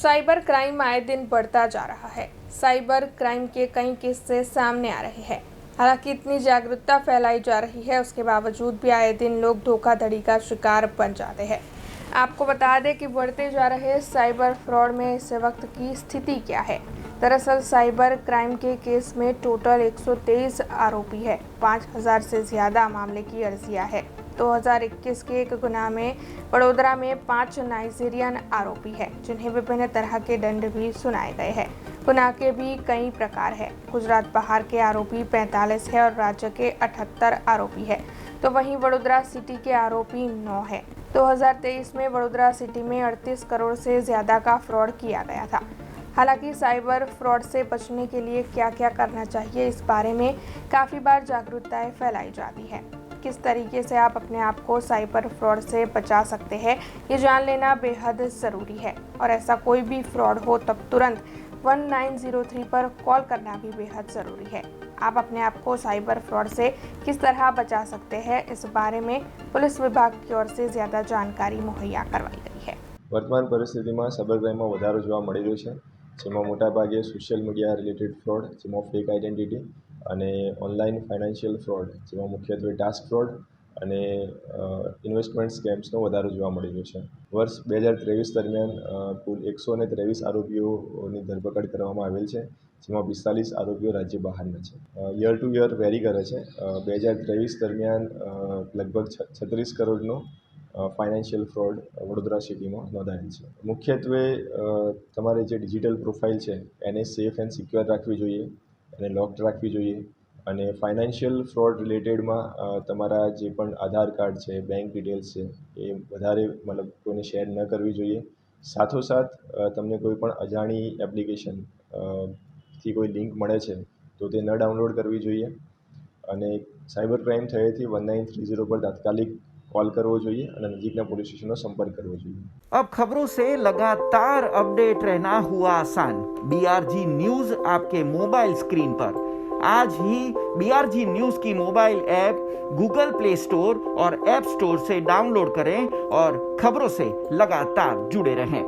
Cyber crime आए दिन बढ़ता जा रहा है। साइबर क्राइम के कई किस्से सामने आ रहे हैं। हालांकि इतनी जागरूकता फैलाई जा रही है, उसके बावजूद भी आए दिन लोग धोखाधड़ी का शिकार बन जाते हैं। आपको बता दें कि बढ़ते जा रहे साइबर फ्रॉड में इस वक्त की स्थिति क्या है। दरअसल साइबर क्राइम के केस में टोटल 123 आरोपी है। 5000 से ज़्यादा मामले की अर्जियां है। 2021 के एक गुनाह में वडोदरा में 5 नाइजीरियन आरोपी है, जिन्हें विभिन्न तरह के दंड भी सुनाए गए हैं। गुनाह के भी कई प्रकार है। गुजरात बाहर के आरोपी 45 है और राज्य के 78 आरोपी है, तो वहीं वडोदरा सिटी के आरोपी 9 है। 2023 में वडोदरा सिटी में 38 करोड़ से ज़्यादा का फ्रॉड किया गया था। हालांकि साइबर फ्रॉड से बचने के लिए क्या क्या करना चाहिए, इस बारे में काफ़ी बार जागरूकताएं फैलाई जाती है। किस तरीके से आप अपने आप को साइबर फ्रॉड से बचा सकते हैं, ये जान लेना बेहद ज़रूरी है। और ऐसा कोई भी फ्रॉड हो तब तुरंत 1903 पर कॉल करना भी बेहद ज़रूरी है। आप अपने आप को साइबर फ्रॉड से किस तरह बचा सकते हैं, इस बारे में पुलिस विभाग की ओर से ज़्यादा जानकारी मुहैया करवाई गई है। वर्तमान परिस्थिति में साइबर क्राइम में વધારો જોવા મળી રહ્યો છે, જેમાં મોટાભાગે સોશિયલ મીડિયા રિલેટેડ ફ્રોડ, જેમાં ફેક આઈડેન્ટિટી અને ઓનલાઈન ફાઇનાન્શિયલ ફ્રોડ, જેમાં મુખ્યત્વે ટાસ્ક ફ્રોડ અને ઇન્વેસ્ટમેન્ટ સ્કેમ્સનો વધારો જોવા મળી રહ્યો છે. વર્ષ 2023 દરમિયાન કુલ 123 આરોપીઓની ધરપકડ કરવામાં આવેલ છે, જેમાં 45 આરોપીઓ રાજ્ય બહારના છે. યર ટુ યર વેરી કરે છે. 2023 દરમિયાન લગભગ 36 કરોડનો ફાઇનાન્શિયલ ફ્રોડ વડોદરા સિટીમાં નોંધાયેલ છે. મુખ્યત્વે તમારે જે ડિજિટલ પ્રોફાઇલ છે એને સેફ એન્ડ સિક્યોર રાખવી જોઈએ, એને લોક્ડ રાખવી જોઈએ અને ફાઇનાન્શિયલ ફ્રોડ રિલેટેડમાં તમારા જે પણ આધાર કાર્ડ છે, બેંક ડિટેલ્સ છે, એ વધારે મતલબ કોઈને શેર ન કરવી જોઈએ. સાથોસાથ તમને કોઈ પણ અજાણી એપ્લિકેશન થી કોઈ લિંક મળે છે તો તે ન ડાઉનલોડ કરવી જોઈએ અને સાયબર ક્રાઇમ થયેથી 1930 પર તાત્કાલિક कॉल करवो જોઈએ અને નજીકના પોલીસ સ્ટેશનનો સંपर्क કરવો જોઈએ। अब खबरों से लगातार अपडेट रहना हुआ आसान। BRG न्यूज आपके मोबाइल स्क्रीन पर। आज ही BRG न्यूज की mobile app Google play store और ऐप स्टोर से डाउनलोड करें और खबरों से लगातार जुड़े रहें।